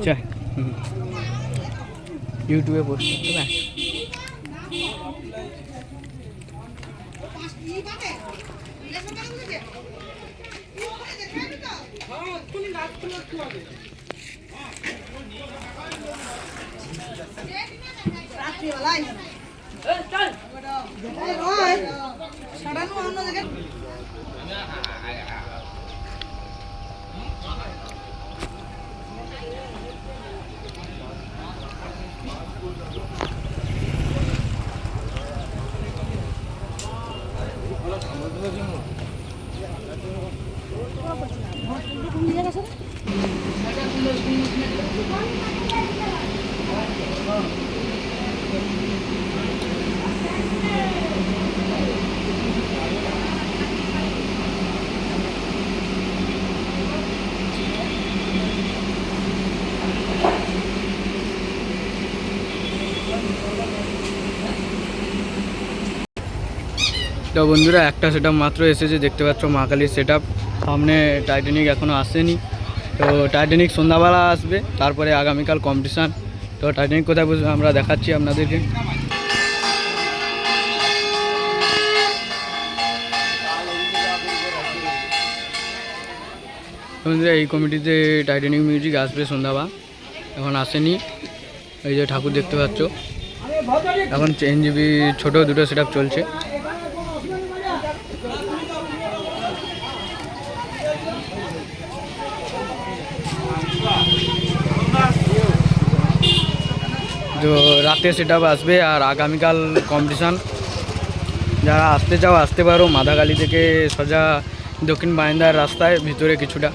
আচ্ছা ইউটিউবে পোস্ট করতে হবে। তো বন্ধুরা একটা সেটআপ মাত্র এসেছে, দেখতে পাচ্ছ মা কালীর সেটআপ। সামনে টাইটানিক এখনও আসেনি, তো টাইটানিক সন্ধ্যাবেলা আসবে, তারপরে আগামীকাল কম্পিটিশান। তো টাইটানিক কোথায় বসবে আমরা দেখাচ্ছি আপনাদেরকে। বন্ধুরা এই কমিটিতে টাইটানিক মিউজিক আসবে সন্ধ্যাবেলা, এখন আসেনি। এই যে ঠাকুর দেখতে পাচ্ছ, এখন এনজিবি ছোটো দুটো সেটআপ চলছে। তো রাতে সেটআপ আসবে আর আগামীকাল কম্পিটিশান। যারা আসতে চাও আসতে পারো, মাদাখালি থেকে সোজা দক্ষিণ বারান্দার রাস্তায় ভিতরে কিছুটা।